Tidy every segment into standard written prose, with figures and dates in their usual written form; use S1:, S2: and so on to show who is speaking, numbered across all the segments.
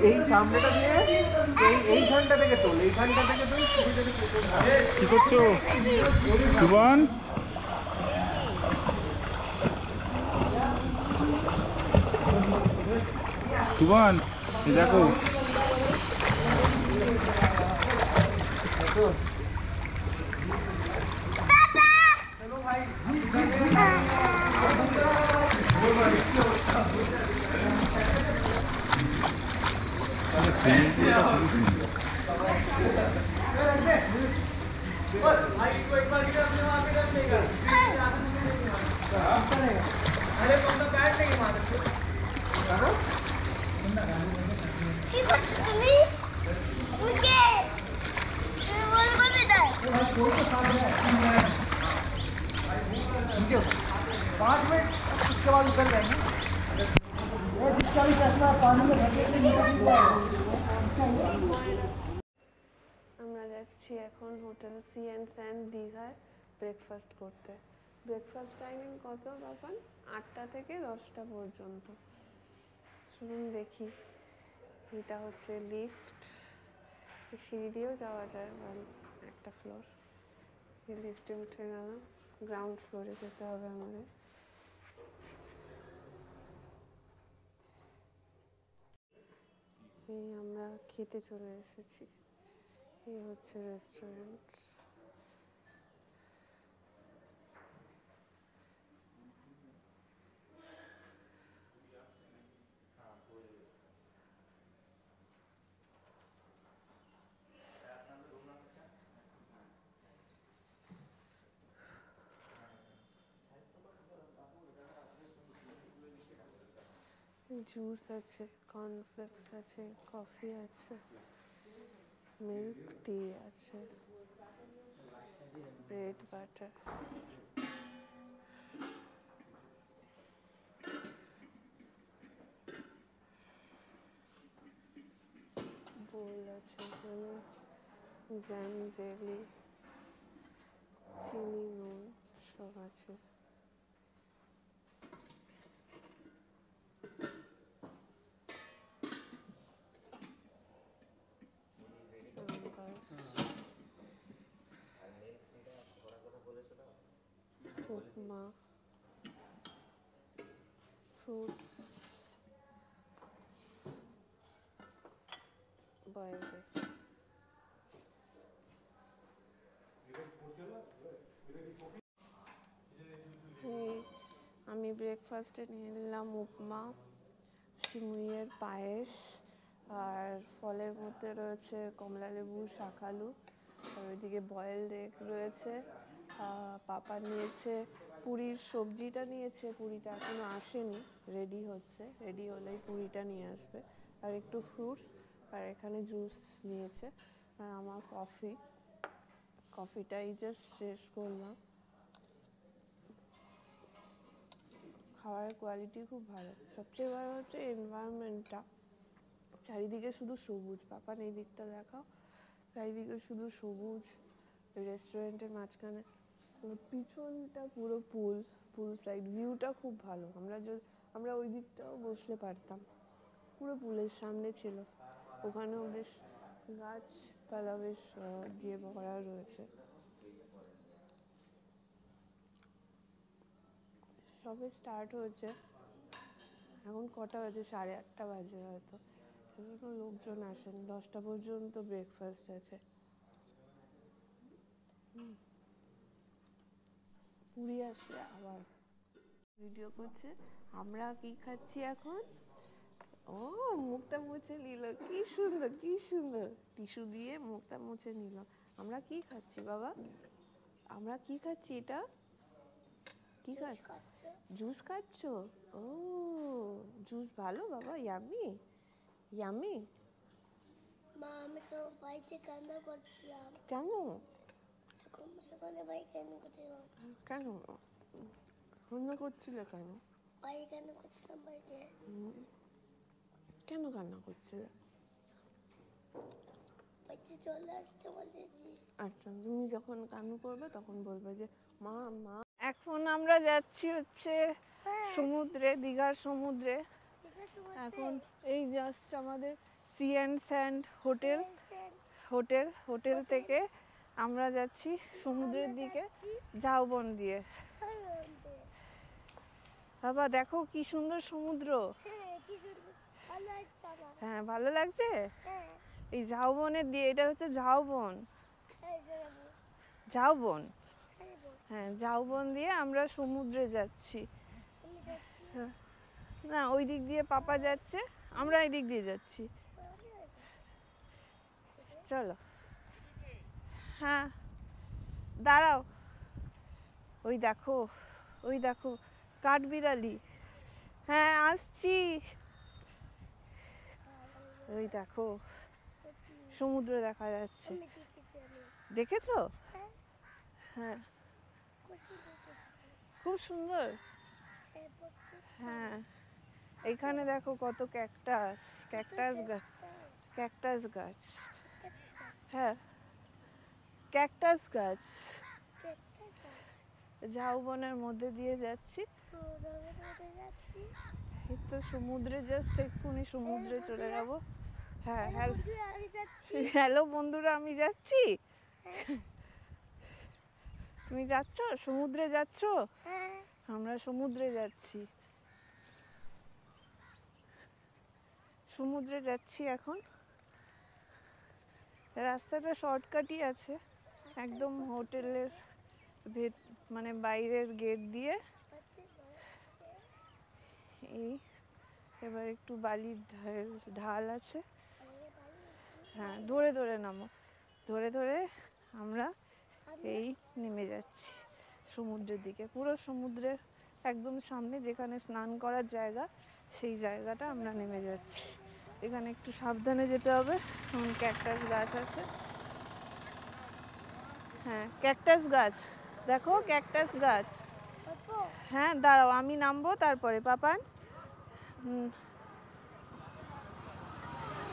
S1: এই সামনেটা দিয়ে এইখানটা থেকে তোল, এইখানটা থেকে তোল।
S2: কি করছো জীবন? জীবন দেখো
S3: আমরা যাচ্ছি এখন হোটেল সি&স্যান্ড দীঘায় ব্রেকফাস্ট করতে। ব্রেকফাস্ট টাইমিং কত তখন? 8টা থেকে 10টা পর্যন্ত। শুনুন দেখি। এটা হচ্ছে লিফট, সিঁড়ি দিয়েও যাওয়া যায়, একটা ফ্লোর। এই লিফটে উঠে গেলাম, গ্রাউন্ড ফ্লোরে যেতে হবে আমাদের। এই আমরা খেতে চলে এসেছি। এই হচ্ছে রেস্টুরেন্ট। জুস আছে, কর্নফ্লেক্স আছে, কফি আছে, মিল্ক টি আছে, ব্রেড বাটার, বোল আছে এখানে, জ্যাম, জেলি, চিনি, নুন সব আছে। উপমা, ফ্রুটস, বয়েলড এগ। আমি ব্রেকফাস্টে নিয়ে নিলাম উপমা, সিমুইয়ের পায়েস, আর ফলের মধ্যে রয়েছে কমলালেবু, শাকালু, আর ওইদিকে বয়েলড এগ রয়েছে। পাপা নিয়েছে পুরীর সবজিটা নিয়েছে, পুরিটা এখনো আসেনি, রেডি হচ্ছে, রেডি হলেই পুরিটা নিয়ে আসবে। আর একটু ফ্রুটস, আর এখানে জুস নিয়েছে, আর আমার কফিটাই জাস্ট শেষ করলাম। খাবারের কোয়ালিটি খুব ভালো। সবচেয়ে বড় হচ্ছে এনভায়রনমেন্টটা, চারিদিকে শুধু সবুজ। পাপান এই দিকটা দেখাও, চারিদিকে শুধু সবুজ। রেস্টুরেন্টের মাঝখানে পিছনটা পুরো পুল সাইড ভিউটা খুব ভালো। আমরা ওই দিকটাও বসলে পারতাম, পুরো পুলের সামনে ছিল। ওখানেও বেশ গাছপালা বেশ দিয়ে ভরা রয়েছে। সবে স্টার্ট হয়েছে, এখন কটা বাজে? 8:30 বাজে হয়তো, এখনো লোকজন আসেন। 10টা পর্যন্ত ব্রেকফাস্ট আছে। পুরী আসলে আবার ভিডিও করছে। আমরা কি খাচ্ছি এখন? ও মুখটা মুছে নিল, কি সুন্দর কি সুন্দর, টিস্যু দিয়ে মুখটা মুছে নিল। আমরা কি খাচ্ছি বাবা? আমরা কি খাচ্ছি? এটা কি খাচ্ছ? জুস খাচ্ছ? ও জুস ভালো বাবা, ইয়ামি ইয়ামি।
S4: মা আমি তো বাড়িতে কান্না করছিলাম।
S3: কেন?
S4: এখন বাড়ি কান্না করছিলাম।
S3: কেন কান্না করছিলে? কেন
S4: বাড়ি কান্না করছিলাম বাড়িতে।
S3: কেন কান্না করছিলে?
S4: বাড়িতে চলে আসতে বলেছি।
S3: আচ্ছা, তুমি যখন কান্না করবে তখন বলবে যে মা মা। এখন আমরা যাচ্ছি হচ্ছে সমুদ্রে, দীঘার সমুদ্রে। এখন এই জাস্ট আমাদের সি অ্যান্ড স্যান্ড হোটেল থেকে আমরা যাচ্ছি সমুদ্রের দিকে ঝাউবন দিয়ে। বাবা দেখো কি সুন্দর সমুদ্র। হ্যাঁ ভালো লাগছে। এই ঝাউবনের দিয়ে, এটা হচ্ছে ঝাউবন। হ্যাঁ ঝাউবন দিয়ে আমরা সমুদ্রে যাচ্ছি। না ওই দিক দিয়ে পাপা যাচ্ছে, আমরা এই দিক দিয়ে যাচ্ছি। চলো। হ্যাঁ দাঁড়াও, ওই দেখো কাঠবিড়ালি। হ্যাঁ আসছি। ওই দেখো সমুদ্র দেখা যাচ্ছে, দেখেছো? হ্যাঁ খুব সুন্দর। হ্যাঁ এখানে দেখো কত ক্যাকটাস গাছ। হ্যাঁ ক্যাকটাস গাছ। ঝাউবনের মধ্যে দিয়ে যাচ্ছি। এই তো সমুদ্রে, জাস্ট এক্ষুনি সমুদ্রে চলে যাব। হ্যাঁ হ্যালো বন্ধুরা, আমি যাচ্ছি। তুমি যাচ্ছ সমুদ্রে? যাচ্ছ? আমরা সমুদ্রে যাচ্ছি। সমুদ্রে যাচ্ছি এখন। রাস্তাটা শর্টকাটই আছে, একদম হোটেলের মানে বাইরের গেট দিয়ে। এই এবার একটু বালির ঢাল আছে। হ্যাঁ ধরে নামো, ধরে আমরা এই নেমে যাচ্ছি সমুদ্রের দিকে। পুরো সমুদ্রের একদম সামনে যেখানে স্নান করার জায়গা, সেই জায়গাটা আমরা নেমে যাচ্ছি। এখানে একটু সাবধানে যেতে হবে, কারণ ক্যাকটাস গাছ আছে। হ্যাঁ ক্যাকটাস গাছ, দেখো ক্যাকটাস গাছ। হ্যাঁ দাঁড়াও, আমি নামবো তারপরে পাপান।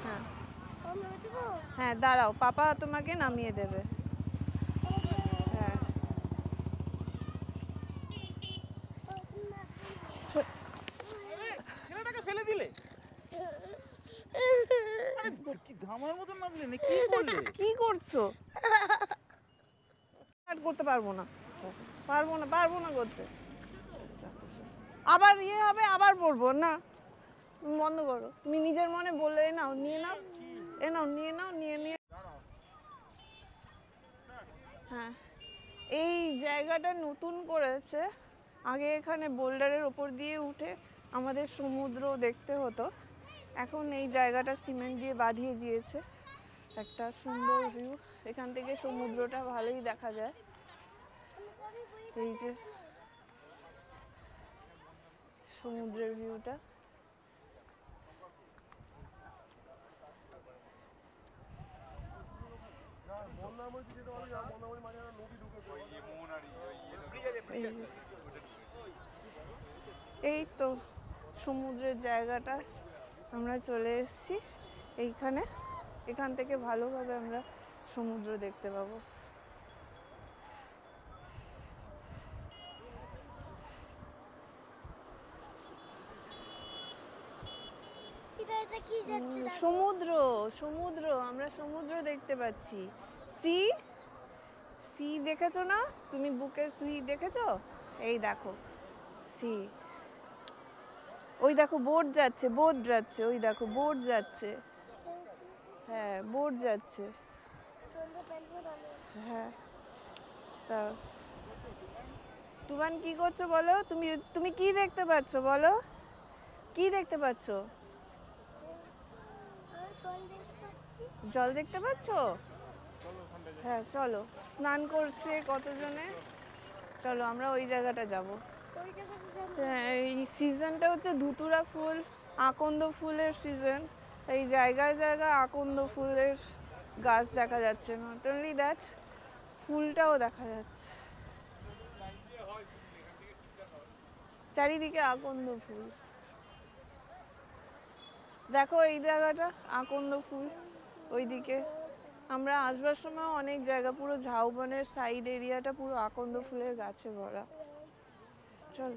S3: হ্যাঁ হ্যাঁ দাঁড়াও, পাপা তোমাকে নামিয়ে দেবে। হ্যাঁ
S2: ছেলেটাকে ফেলে দিলে? কি ধামার মতন নামলে না, কি করলে?
S3: কি করছো? করতে পারবো না করতে। আবার ইয়ে হবে, আবার পড়বো না। বন্ধ করো, তুমি নিজের মনে বলে নাও, নিয়ে নাও, নিয়ে। হ্যাঁ এই জায়গাটা নতুন করেছে। আগে এখানে বোল্ডারের ওপর দিয়ে উঠে আমাদের সমুদ্র দেখতে হতো। এখন এই জায়গাটা সিমেন্ট দিয়ে বাঁধিয়ে দিয়েছে। একটা সুন্দর ভিউ, এখান থেকে সমুদ্রটা ভালোই দেখা যায়। এই যে সমুদ্রের ভিউটা। এই তো সমুদ্রের জায়গাটা আমরা চলে এসেছি এইখানে। এখান থেকে ভালোভাবে আমরা সমুদ্র দেখতে পাবো। সমুদ্র আমরা সমুদ্র দেখতে পাচ্ছি। সি দেখেছো না তুমি? বুকে সি দেখেছো? এই দেখো সি। ওই দেখো বোট যাচ্ছে, ওই দেখো বোট যাচ্ছে। হ্যাঁ বোট যাচ্ছে। হ্যাঁ তা তুমান কি করছো বলো? তুমি কি দেখতে পাচ্ছ বলো? কি দেখতে পাচ্ছ? জল দেখতে পাচ্ছ? হ্যাঁ চলো, স্নান করছে কতজনে। চলো আমরা ওই জায়গাটা যাব। হ্যাঁ এই সিজনটা হচ্ছে ধুতুরা ফুল, আকন্দ ফুলের সিজন। এই জায়গায় আকন্দ ফুলের গাছ দেখা যাচ্ছে। নট অনলি দ্যাট, ফুলটাও দেখা যাচ্ছে চারিদিকে, আকন্দ ফুল। দেখো এই জায়গাটা আকন্দ ফুল। ওইদিকে আমরা আসবার সময় অনেক জায়গা, পুরো ঝাউবনের সাইড এরিয়াটা পুরো আকন্দ ফুলের গাছে ভরা। চল।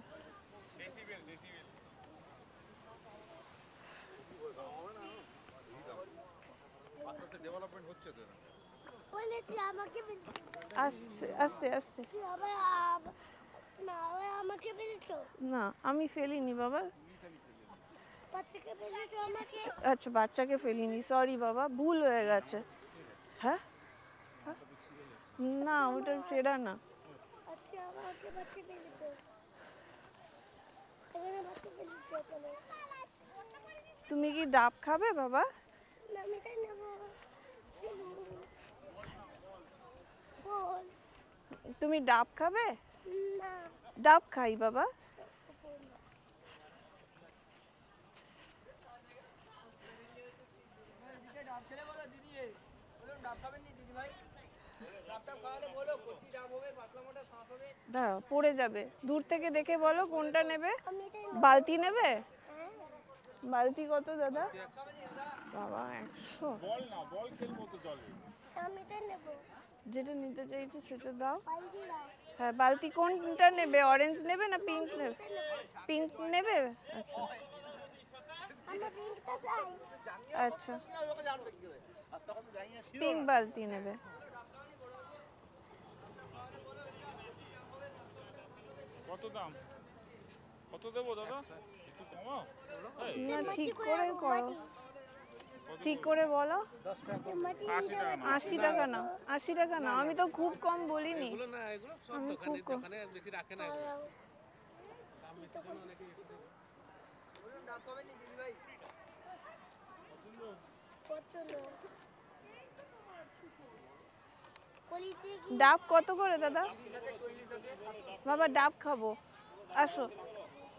S4: বলেছি আমাকে বলেছি।
S3: আস্তে আস্তে আস্তে।
S4: না আমাকে বলেছো,
S3: না আমি ফেলিনি বাবা।
S4: বাচ্চাকে বলেছো আমাকে।
S3: আচ্ছা বাচ্চাকে ফেলিনি, সরি বাবা, ভুল হয়ে গেছে। হ্যাঁ হ্যাঁ? না ওটা সেরা না।
S4: আজকে আমাকে বাচ্চা বলেছো, এখানে বাচ্চা বলেছো এখানে।
S3: তুমি কি ডাব খাবে বাবা?
S4: না আমি তাই নেবো। বল।
S3: তুমি ডাব খাবে?
S4: না
S3: ডাব খাই বাবা। দাঁড়াও পড়ে যাবে, দূর থেকে দেখে বলো কোনটা নেবে।
S4: আমি তাই নেবো।
S3: বালতি নেবে?
S4: হ্যাঁ,
S3: বালতি কত দাদা? বাবা 100।
S2: বল না, বল খেলবো তো জলে।
S4: আমি তাই নেবো।
S3: যেটা নিতে চাইছো সেটা দাও।
S4: বালতি দাও।
S3: হ্যাঁ বালতি কোনটা নেবে, অরেঞ্জ নেবে না পিঙ্ক নেবে? পিঙ্ক নেবে? আচ্ছা
S4: আমরা পিঙ্কটা চাই।
S3: আচ্ছা পিঙ্ক বালতি নেবে।
S2: কত দাম? কত দেবো দাদা? একটু কমাও। এই,
S3: না ঠিক করে করো, ঠিক করে বলো।
S2: 80 টাকা না।
S3: 80 টাকা না, 80 টাকা না, আমি তো খুব কম বলিনি। আমি খুব কম।
S4: পছন্দ। কলিতে কি
S3: ডাব কত করে দাদা? বাবা ডাব খাবো, আসো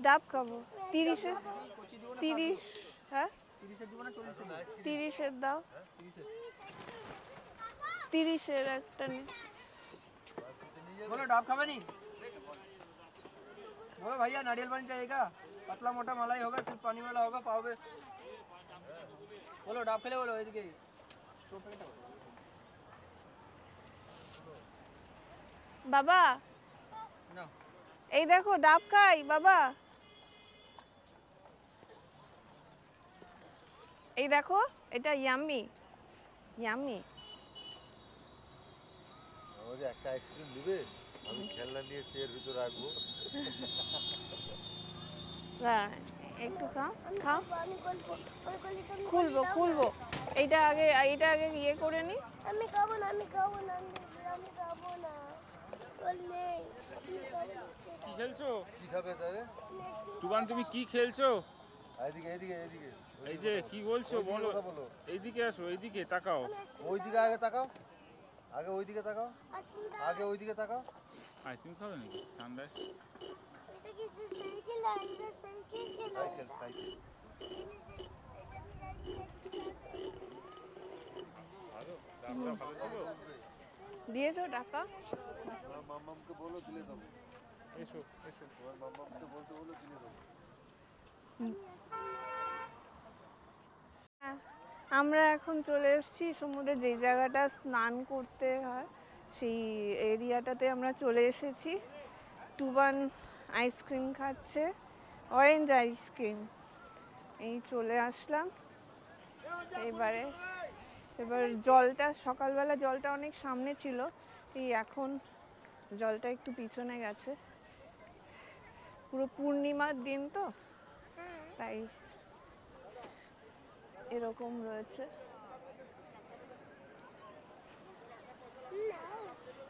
S3: ডাব খাবো। 30-এ 30, হ্যাঁ 30-এর দাও। 30-এর একটা নে।
S1: बोलो डाब खावे नहीं? बोलो भैया नारियल पानी चाहिएगा, पतला मोटा मलाई होगा, सिर्फ पानी वाला होगा, पाव में। बोलो डाब खेले, बोलो इधर के स्टोव पे
S3: বাবা
S1: ना
S3: এই দেখো ডাব খাই বাবা, এই দেখো এটা ইয়াম্মি ইয়াম্মি।
S5: আমাদের একটা আইসক্রিম দিবে, আমি খেলনা নিয়ে চেয়ার ভিতরে রাখবো।
S3: দাঁড়া, একটু খাও খাও,
S4: আমি গল্প ওই কলিতে আমি
S3: খুলবো খুলবো। এইটা আগে ইয়ে করে নি।
S4: আমি খাবো না, আমি খাবো না, আমি খাবো না। চল নেই, আমি খাবো না।
S2: কি খেলছো?
S5: কি খাবে তাহলে?
S2: টুবান তুমি কি খেলছো?
S5: এইদিকে এইদিকে এইদিকে।
S2: এই যে কি বলছো
S5: ওইদিকে
S2: বলো।
S5: কথা বলো।
S2: এইদিকে আসো, এইদিকে তাকাও।
S5: ওইদিকে আগে তাকাও, আগে ওইদিকে তাকাও, আগে ওইদিকে তাকাও।
S2: আইসক্রিম খাবে নাকি ঠান্ডায়?
S4: এটা কি সাইকেল আছে? সাইকেল কেন?
S5: Cycle cycle.
S2: ভালো, ডাবটা ভালো ছিল।
S3: দিয়েছো টাকা?
S5: তোমার মাম্মামকে বলো দিলে দেবো।
S2: এসো এসো।
S5: তোমার মাম্মামকে বলতে বলো দিলে দেবো।
S3: হ্যাঁ, আমরা এখন চলে এসেছি সমুদ্রে, যেই জায়গাটা স্নান করতে হয় সেই এরিয়াটাতে আমরা চলে এসেছি। টুবান আইসক্রিম খাচ্ছে, অরেঞ্জ আইসক্রিম। এই চলে আসলাম এবার জলটা, সকালবেলা জলটা অনেক সামনে ছিল, এই এখন জলটা একটু পিছনে গেছে। পুরো পূর্ণিমার দিন তো, তাই এরকম রয়েছে।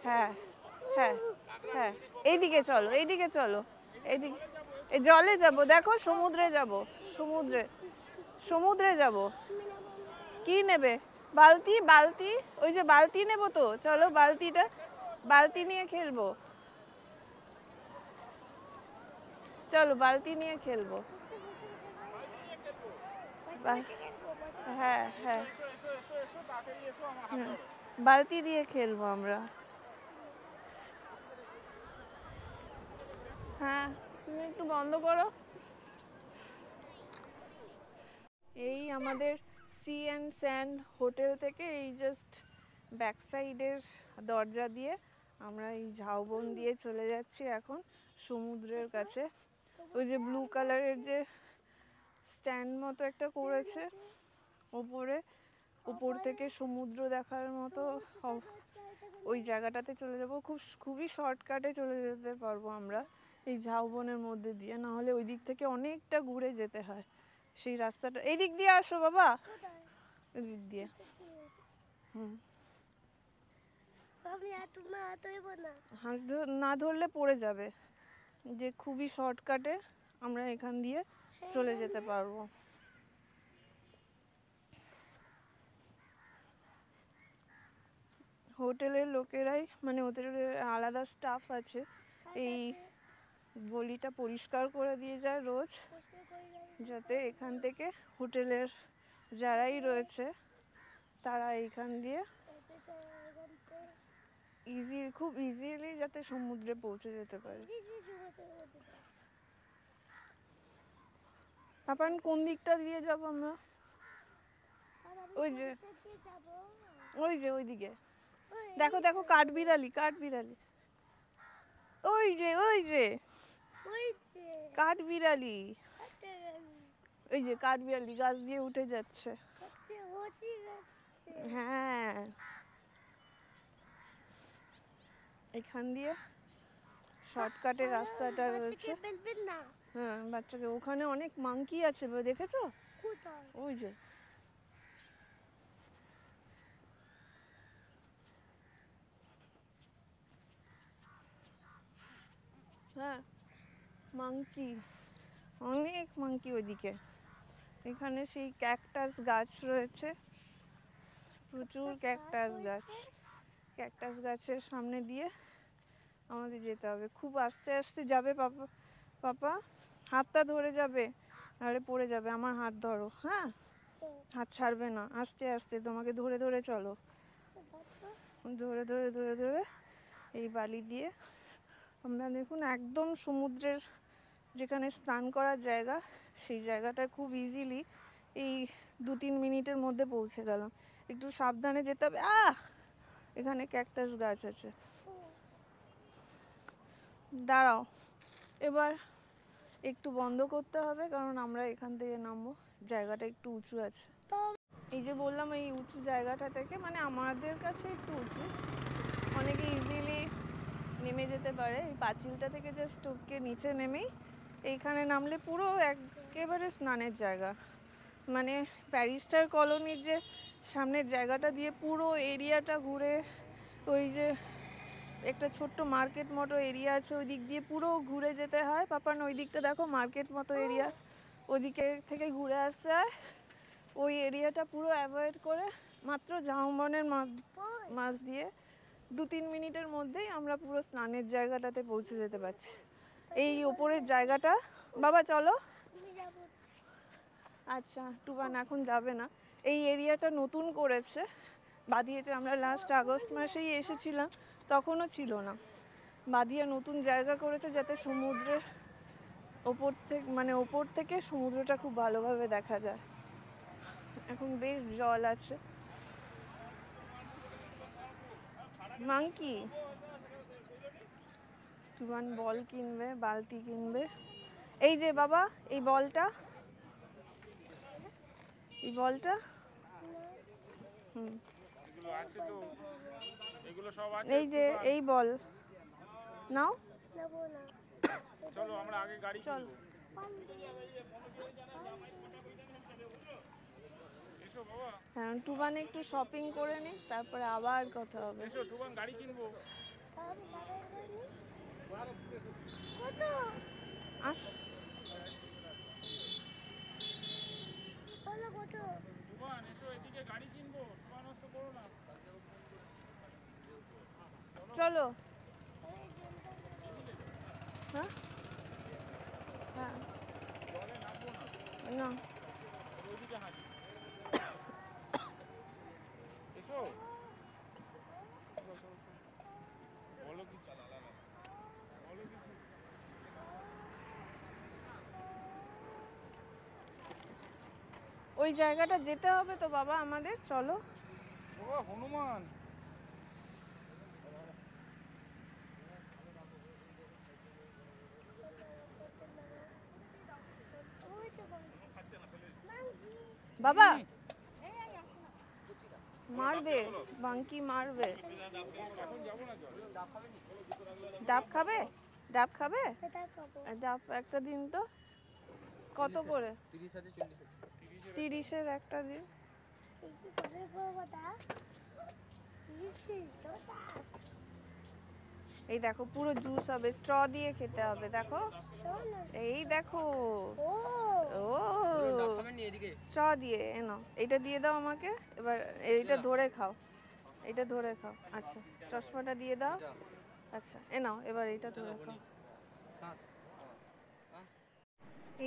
S3: হ্যাঁ হ্যাঁ হ্যাঁ, এইদিকে চলো, এইদিকে চলো, এইদিকে। এই জলে যাব, দেখো সমুদ্রে যাব, সমুদ্রে সমুদ্রে যাব। কি নেবে? বালতি বালতি, ওই যে বালতি নেবো তো, চলো বালতিটা, বালতি নিয়ে খেলবো, চলো বালতি নিয়ে খেলবো। হ্যাঁ হ্যাঁ,
S2: এসো এসো এসো এসো, তাড়াতাড়ি এসো, আমার হাত ধরো।
S3: বালতি দিয়ে খেলবো আমরা। হ্যাঁ তুমি একটু বন্ধ করো। এই আমাদের সি অ্যান্ড স্যান্ড হোটেল থেকে এই জাস্ট ব্যাক সাইডের দরজা দিয়ে আমরা এই ঝাউবন দিয়ে চলে যাচ্ছি এখন সমুদ্রের কাছে। ওই যে ব্লু কালারের যে স্ট্যান্ড মতো একটা করেছে ওপরে, উপর থেকে সমুদ্র দেখার মতো, ওই জায়গাটাতে চলে যাব। খুবই শর্টকাটে চলে যেতে পারবো আমরা এই ঝাউবনের মধ্যে দিয়ে, না হলে ওই দিক থেকে অনেকটা ঘুরে যেতে হয় সেই রাস্তাটা। এই দিক দিয়ে আসো বাবা, ওই দিক দিয়ে। হাত না ধরলে পড়ে যাবে, যে খুবই শর্টকাটে আমরা এখান দিয়ে চলে যেতে পারবো। হোটেলের লোকেরাই, মানে হোটেলের আলাদা স্টাফ আছে, এই গলিটা পরিষ্কার করে দিয়ে যায় রোজ, যাতে এখান থেকে হোটেলের যারাই রয়েছে তারা এইখান দিয়ে খুব ইজিলি যাতে সমুদ্রে পৌঁছে যেতে পারে। পাপান কোন দিকটা দিয়ে যাব আমরা? ওই যে ওইদিকে দেখো, দেখো কাঠবিড়ালি, কাঠবিড়ালি, ওই যে কাঠবিড়ালি, ওই যে কাঠবিড়ালি গাছ দিয়ে উঠে যাচ্ছে। হ্যাঁ, এখান দিয়ে শর্টকাটে রাস্তাটা রয়েছে। হ্যাঁ, বাচ্চাকে, ওখানে অনেক মাংকি আছে, দেখেছো? ওই যে হ্যাঁ, মাংকি, অনেক মাংকি ওইদিকে। এখানে সেই ক্যাকটাস গাছ রয়েছে, প্রচুর ক্যাকটাস গাছ। ক্যাকটাস গাছের সামনে দিয়ে আমাদের যেতে হবে, খুব আস্তে আস্তে যাবে পাপা। পাপা হাতটা ধরে যাবে, নাহলে পড়ে যাবে। আমার হাত ধরো, হ্যাঁ, হাত ছাড়বে না, আস্তে আস্তে তোমাকে ধরে ধরে চলো, ধরে ধরে ধরে ধরে এই বালি দিয়ে আমরা দেখুন একদম সমুদ্রের যেখানে স্নান করার জায়গা, সেই জায়গাটা খুব ইজিলি এই 2-3 মিনিটের মধ্যে পৌঁছে গেলাম। একটু সাবধানে যেতে হবে। এখানে ক্যাকটাস গাছ আছে, দাঁড়াও। এবার একটু বন্ধ করতে হবে, কারণ আমরা এখান থেকে নামবো, জায়গাটা একটু উঁচু আছে। এই যে বললাম, এই উঁচু জায়গাটা থেকে, মানে আমাদের কাছে একটু উঁচু, অনেকে ইজিলি নেমে যেতে পারে। এই পাঁচিলটা থেকে জাস্ট টপকে নিচে নেমেই এইখানে নামলে পুরো একেবারে স্নানের জায়গা। মানে প্যারিস্টার কলোনির যে সামনের জায়গাটা দিয়ে পুরো এরিয়াটা ঘুরে, ওই যে একটা ছোট্ট মার্কেট মতো এরিয়া আছে, ওই দিক দিয়ে পুরো ঘুরে যেতে হয়। পাপান ওই দিকটা দেখো, মার্কেট মতো এরিয়া, ওদিকে থেকে ঘুরে আসতে হয়। ওই এরিয়াটা পুরো অ্যাভয়েড করে মাত্র ঝাউবনের মাছ দিয়ে 2-3 মিনিটের মধ্যেই আমরা পুরো স্নানের জায়গাটাতে পৌঁছে যেতে পারছি। এই ওপরের জায়গাটা, বাবা চলো। আচ্ছা, টুবান এখন যাবে না। এই এরিয়াটা নতুন করেছে, বাদিয়েছে। আমরা লাস্ট আগস্ট মাসেই এসেছিলাম, তখনও ছিল না। বাদিয়া নতুন জায়গা করেছে যাতে সমুদ্রের ওপর থেকে সমুদ্রটা খুব ভালোভাবে দেখা যায়। এখন বেশ জল আছে। মাংকি টুবান বল কিনবে, বালতি কিনবে। এই যে বাবা, এই বলটা, এই বলটা, এই যে এই বল নাও।
S2: চলো আমরা আগে গাড়ি
S3: চল।
S2: এসো বাবা,
S3: হ্যাঁ, টুবান একটু শপিং করে নি, তারপরে আবার কথা হবে।
S2: এসো টুবান, গাড়ি কিনবো।
S3: আস,
S2: টুবান এসো, এদিকে গাড়ি কিনবো, সময় নষ্ট করো না।
S3: চলো। হ্যাঁ হ্যাঁ,
S2: জলে নামবো না,
S3: না
S2: ওইদিকে হাঁটি। এসো, বলো কিছু, বলো কিছু।
S3: ওই জায়গাটা যেতে হবে তো বাবা আমাদের, চলো।
S2: ও হনুমান,
S3: বাবা মারবে, বাঙ্কি মারবে। ডাব খাবে? ডাব খাবে?
S4: এটা খাবো।
S3: ডাব একটা দিন তো। কত করে?
S1: 30 আছে 40 আছে।
S3: 30-এর একটা দিন।
S4: কি করে করবো তা? তো তা।
S3: এই দেখো পুরো জুস হবে, স্ট্র দিয়ে খেতে হবে, দেখো এই দেখো।
S4: ও
S3: ও
S1: ডাব খাবেন নি এদিকে?
S3: স্ট্র দিয়ে এনো, এটা দিয়ে দাও আমাকে। এবার এইটা ধরে খাও, এটা ধরে খাও। আচ্ছা চশমাটা দিয়ে দাও। আচ্ছা এ নাও, এবার এইটা ধরে খাও।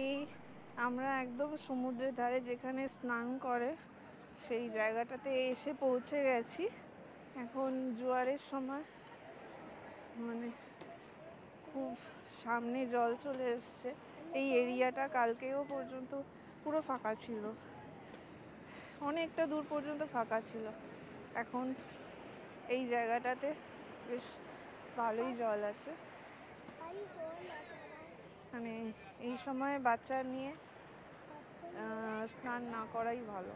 S3: এই আমরা একদম সমুদ্রের ধারে যেখানে স্নান করে সেই জায়গাটাতে এসে পৌঁছে গেছি। এখন জোয়ারের সময়, মানে খুব সামনে জল চলে এসছে। এই এরিয়াটা কালকেও পর্যন্ত পুরো ফাঁকা ছিল, অনেকটা দূর পর্যন্ত ফাঁকা ছিল। এখন এই জায়গাটাতে বেশ ভালোই জল আছে। মানে এই সময় বাচ্চা নিয়ে স্নান না করাই ভালো।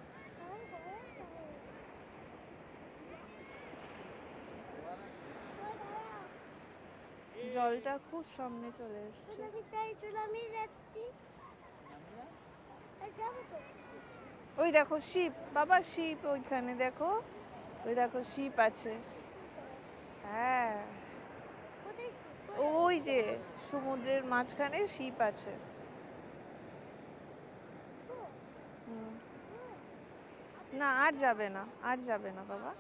S3: জলটা খুব সামনে চলে এসছে।
S4: আমি যাচ্ছি। যাবো তো।
S3: ওই দেখো শিপ, বাবা শিপ ওইখানে দেখো, ওই দেখো শিপ আছে। হ্যাঁ
S4: কোথায়?
S3: ওই যে সমুদ্রের মাঝখানে শিপ আছে। হুম। না আর যাবে না, আর যাবে না বাবা,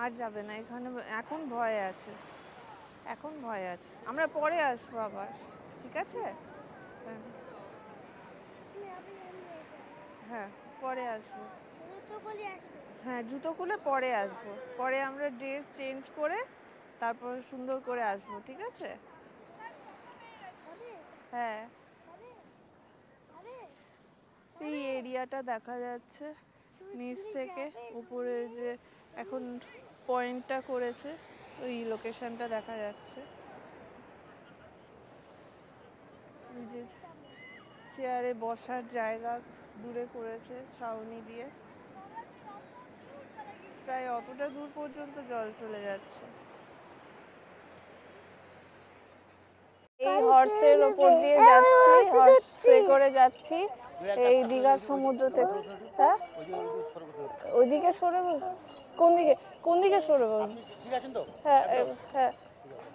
S3: আর যাবে না এখানে। এখন ভয় আছে, এখন ভয় আছে। আমরা পরে আসবো আবার, ঠিক আছে? হ্যাঁ হ্যাঁ পরে আসবো।
S4: তো বলি আসবো।
S3: হ্যাঁ জুতো খুলে পরে আসবো, পরে আমরা ড্রেস চেঞ্জ করে তারপর সুন্দর করে আসবো, ঠিক আছে? হ্যাঁ এই এরিয়াটা দেখা যাচ্ছে নিচ থেকে উপরে, যে এখন পয়েন্টটা করেছে ওই লোকেশনটা দেখা যাচ্ছে। ওই যে চেয়ারে বসার জায়গা দূরে করেছে ছাউনি দিয়ে, প্রায় অতটা দূর পর্যন্ত জল চলে যাচ্ছে। এই হর্সের ওপর দিয়ে যাচ্ছি, হর্সে করে যাচ্ছি এই দীঘার সমুদ্র থেকে। হ্যাঁ ওইদিকে সরে বল। কোন দিকে, কোন দিকে সরে বল?
S5: ঠিক আছেন তো?
S3: হ্যাঁ হ্যাঁ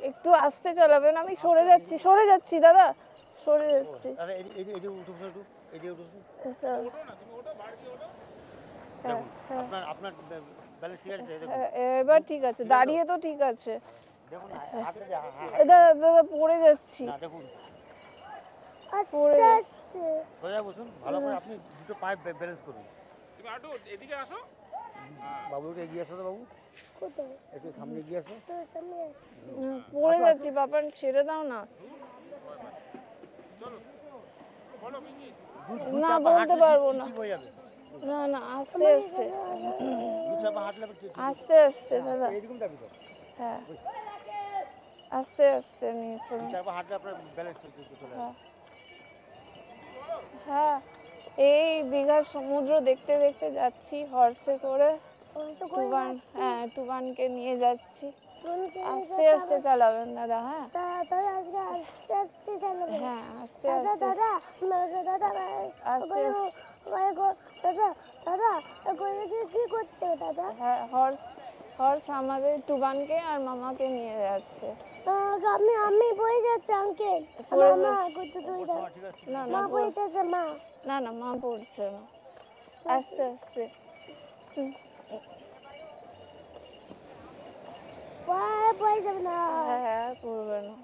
S3: একটু আস্তে চালাবেন। আমি সরে যাচ্ছি, সরে যাচ্ছি দাদা, সরে যাচ্ছি।
S5: আরে এই উঠুন একটু, এই উঠুন।
S3: হ্যাঁ
S5: আপনার আপনার ব্যালেন্স ঠিক আছে? দেখুন
S3: হ্যাঁ এবার ঠিক আছে, দাঁড়িয়ে তো ঠিক আছে।
S5: দেখুন হাতটা
S3: দাদা দাদা পড়ে যাচ্ছি।
S5: না দেখুন
S3: পড়ে
S4: আস্তে
S5: সোজা বসুন, ভালো করে আপনি দুটো পায়ে ব্যালেন্স করুন।
S2: তুমি আটু এদিকে আসো।
S5: বাবু একটু এগিয়ে আসো তো বাবু,
S4: কোথায়?
S5: একটু সামনে এগিয়ে আসো।
S4: তোর সামনে আছে।
S3: পড়ে যাচ্ছি, বাবা ছেড়ে দাও না।
S2: চলো বলো পিঙ্কি।
S3: না বলতে পারবো না,
S5: ঠিক হয়ে যাবে।
S3: না না আস্তে আস্তে,
S5: দু চাপা হাঁটলে
S3: আস্তে আস্তে দাদা।
S5: এইরকম যাবি তো,
S3: হ্যাঁ আস্তে আস্তে নিয়ে
S5: দু
S3: চলুন।
S5: চাপা হাঁটলে আপনার ব্যালেন্স চলে আসবে।
S3: হ্যাঁ হ্যাঁ এই দীঘার সমুদ্র দেখতে দেখতে যাচ্ছি হর্সে করে। তুবান, হ্যাঁ তুবানকে নিয়ে যাচ্ছি। আস্তে আস্তে চালাবেন দাদা। হ্যাঁ
S4: তাড়াতাড়ি আজকে আস্তে আস্তে চালাবে।
S3: হ্যাঁ আস্তে
S4: দাদা
S3: আস্তে
S4: দাদা দাদা
S3: আস্তে
S4: দাদা দাদা কি করছে দাদা?
S3: হ্যাঁ হর্স, হর্স আমাদের টুবানকে আর মামাকে নিয়ে যাচ্ছে।
S4: আমি বই যাচ্ছে আঙ্কেল।
S3: পড়ে
S4: মা
S3: যাচ্ছে।
S4: করতে তুই দাও।
S3: না
S4: মা
S3: না
S4: বই যাচ্ছে মা।
S3: না না মা পড়ছে না, আস্তে আস্তে।
S4: বই যাবে না।
S3: হ্যাঁ হ্যাঁ পড়বে না।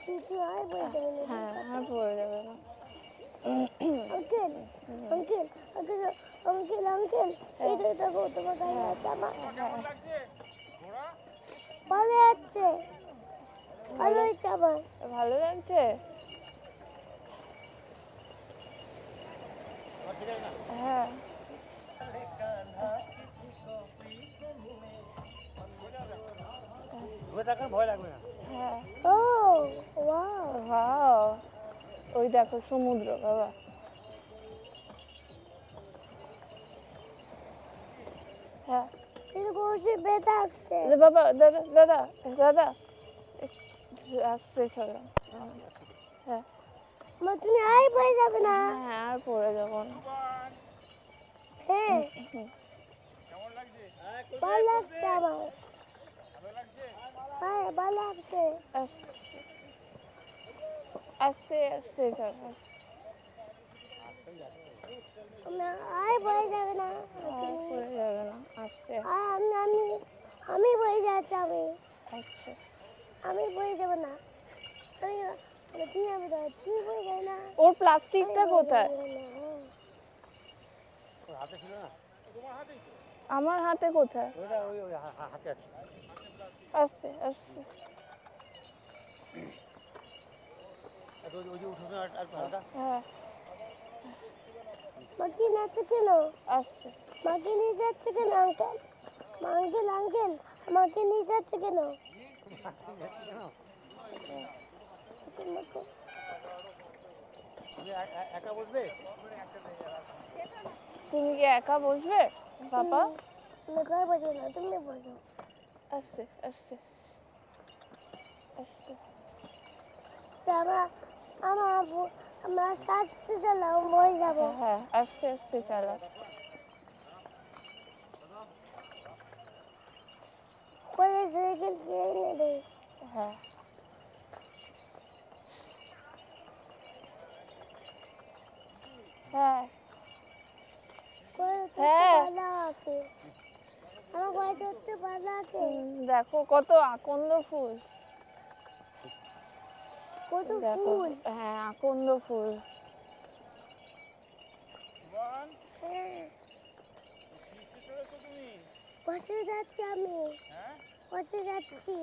S4: কিছু আর বই যাবে না।
S3: হ্যাঁ আর পড়ে যাবে না।
S4: Uncle uncle uncle uncle uncle এই দেখো তোমার গায়ে আছে আমার।
S2: কেমন লাগছে ঘোড়া?
S4: ভালো আছে, ভালো হয়েছে আমার।
S3: ভালো লাগছে? হ্যাঁ
S5: ঘুরে থাকার ভয় লাগবে না।
S3: হ্যাঁ
S4: ও ওয়াও
S3: ওয়াও, ওই দেখো সমুদ্র বাবা। হ্যাঁ
S4: এরকম ওষুধ ব্যথা হচ্ছে।
S3: বাবা দাদা দাদা দাদা আসতে চলো। হ্যাঁ
S4: মা তুমি আর পড়ে যাবে না।
S3: হ্যাঁ আর পড়ে যাবো না।
S4: হ্যাঁ
S2: কেমন লাগছে?
S4: ভালো লাগছে আমার।
S2: ভালো লাগছে?
S4: হ্যাঁ ভালো লাগছে।
S3: আস্তে আস্তে চলো।
S4: আর পড়ে যাবে না।
S3: আর পড়ে যাবে না আস্তে
S4: আর আমি পড়ে যাচ্ছি আমি।
S3: আচ্ছা
S4: আমি পড়ে যাবো না। তুমি পড়ে যাবে না।
S3: ওর প্লাস্টিকটা কোথায়?
S5: ওর হাতে ছিল না?
S3: আমার হাতে কোথায়?
S5: ওইটা ওই ওই হাতে আছে।
S3: আস্তে আস্তে
S5: ওই যে উঠো না আর হালকা।
S3: হ্যাঁ
S4: মাকে নাচছে কেন?
S3: আস্তে
S4: মাকে নিয়ে যাচ্ছে কেন আঙ্কেল? আঙ্কেল আমাকে নিয়ে যাচ্ছে কেন?
S5: তুমি একা বসবে?
S3: তুমি কি একা বসবে পাপা?
S4: তুমি ঘরে বসো না, তুমি বসো।
S3: আস্তে আস্তে আস্তে
S4: আমার শাস্তি চালাও মরে যাবো।
S3: হ্যাঁ আস্তে আস্তে চালা।
S4: করে সাইকেল কিনে নেবে।
S3: হ্যাঁ হ্যাঁ
S4: করে
S3: হ্যাঁ।
S4: ভালো আছে। আমার ঘরে চড়তে ভালো আছে।
S3: দেখো কত আকন্দ ফুল।
S4: কত
S3: দেখো
S4: ফুল।
S3: হ্যাঁ আকন্দ ফুল।
S2: জীবন,
S4: হ্যাঁ
S2: কিসে চড়েছো তুমি?
S4: বসে যাচ্ছি আমি।
S2: হ্যাঁ?
S4: বসে যাচ্ছি।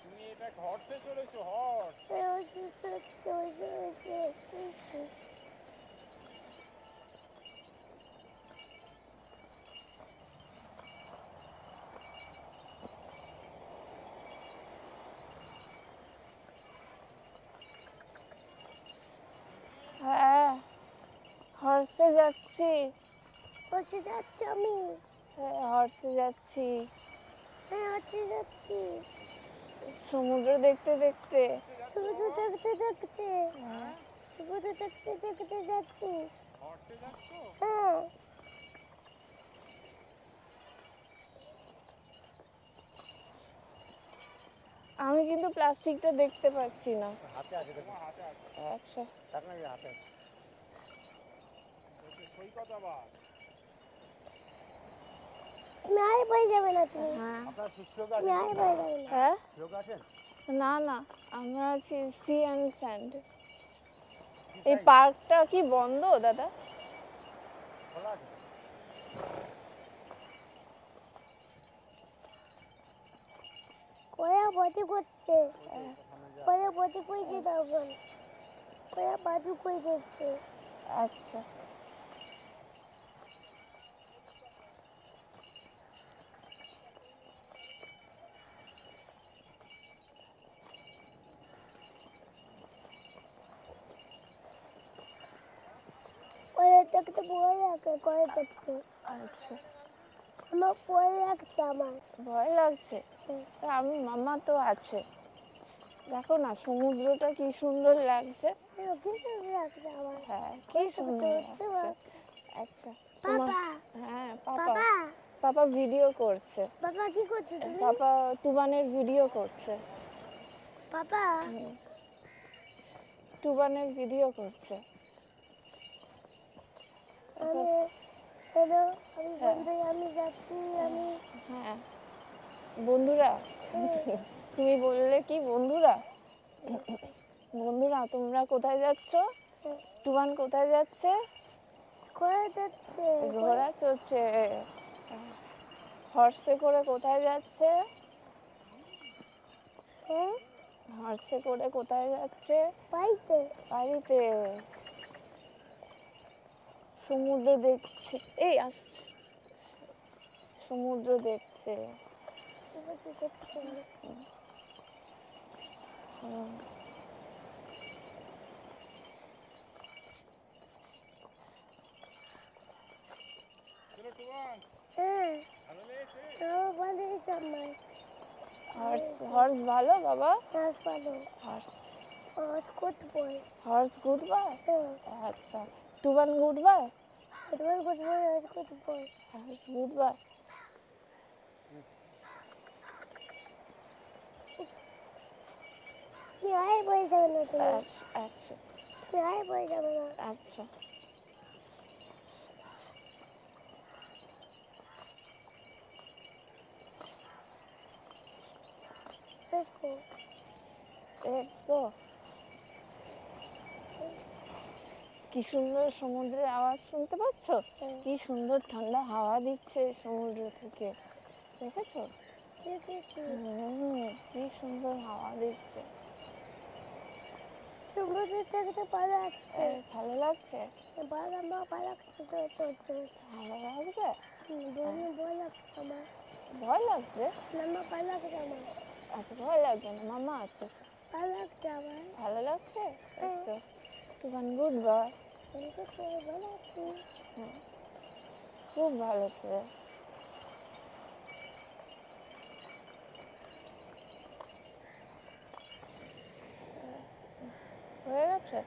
S2: তুমি এটা হর্সে চড়েছো, হর্স।
S3: হ্যাঁ হর্সে যাচ্ছি।
S4: বসে যাচ্ছি আমি।
S3: হ্যাঁ হর্সে যাচ্ছি
S4: হ্যাঁ বসে যাচ্ছি।
S3: সমুদ্র দেখতে দেখতে।
S4: সমুদ্র দেখতে দেখতে। সমুদ্র দেখতে দেখতে যাচ্ছি।
S2: হর্সে যাচ্ছো?
S4: হ্যাঁ
S3: আমি কিন্তু প্লাস্টিকটা দেখতে পাচ্ছি না।
S5: হাতে আছে দেখো।
S2: হাতে আছে।
S3: আচ্ছা
S5: দেখ না, এই হাতে আছে।
S2: সৈকত আবার।
S4: তুমি আর পড়ে যাবে না তুমি।
S3: হ্যাঁ
S5: আপনার শিক্ষক
S4: তুমি
S5: আছেন?
S4: আর পড়ে যাবে না।
S3: হ্যাঁ
S5: শিক্ষক আছেন?
S3: না না আমরা আছি সি অ্যান্ড স্যান্ড। এই পার্কটা কি বন্ধ দাদা?
S5: খোলা আছে?
S4: ওরা বটি করছে। ওরা বটি করছে তখন। ওরা বাজু করে দিচ্ছে।
S3: আচ্ছা
S4: ওরা দেখতে ভয় লাগে করে দেখতে।
S3: আচ্ছা
S4: আমার ভয় লাগছে আমার।
S3: ভয় লাগছে? আমি মামা তো আছে। দেখো না সমুদ্রটা কি সুন্দর লাগছে।
S4: কিন্তু লাগছে আমার।
S3: হ্যাঁ কি সুন্দর লাগছে। আচ্ছা তোমার
S4: বাবা
S3: হ্যাঁ পাপা
S4: বাবা
S3: পাপা ভিডিও করছে।
S4: বাবা কি করছো তুমি?
S3: পাপা টুবানের ভিডিও করছে।
S4: বাবা
S3: টুবানের ভিডিও করছে।
S4: আমি হ্যালো আমি
S3: হ্যাঁ।
S4: বন্ধু আমি যাচ্ছি আমি।
S3: হ্যাঁ বন্ধুরা তুমি বললে কি বন্ধুরা? বন্ধুরা তোমরা কোথায় যাচ্ছ? টুবান কোথায় যাচ্ছে?
S4: করে যাচ্ছে।
S3: ঘোড়া চড়ছে। হর্সে করে কোথায় যাচ্ছে?
S4: হ্যাঁ
S3: হর্সে করে কোথায় যাচ্ছে?
S4: পাইতে
S3: বাড়িতে। সমুদ্র দেখছে। এই আসছে সমুদ্র দেখছে।
S4: দেখছে।
S3: হুম।
S2: চলো টুবান,
S4: হ্যাঁ বানিয়ে জামাই
S3: হর্স হর্স ভালো বাবা?
S4: নাচ পালো
S3: horse
S4: good boy
S3: horse good boy. আচ্ছা, টুবান good boy,
S4: good boy good boy
S3: horse good boy.
S4: তুমি আয় বয়ে যাবে না তুমি
S3: আচ্ছা আচ্ছা
S4: তুমি আয় বয়ে যাবে না
S3: আচ্ছা।
S4: দেখো
S3: লেটস গো। কি সুন্দর সমুদ্রের আওয়াজ শুনতে পাচ্ছ? কি সুন্দর ঠান্ডা হাওয়া দিচ্ছে সমুদ্র থেকে, দেখেছো? কি সুন্দর হাওয়া দিচ্ছে।
S4: সমুদ্র থেকে ভালো লাগছে
S3: ভালো লাগছে?
S4: ভালো মা ভালো লাগছে
S3: ভালো লাগছে?
S4: ভয় লাগছে আমার
S3: ভয় লাগছে?
S4: মামা ভালো লাগছে আমার
S3: আচ্ছা, ভয় লাগবে না, মামা আছে।
S4: ভালো লাগছে আমার
S3: ভালো লাগছে? তো টুবান গুড বয়,
S4: ভালো লাগছে
S3: খুব ভালো ছেলে। হয়ে গেছে?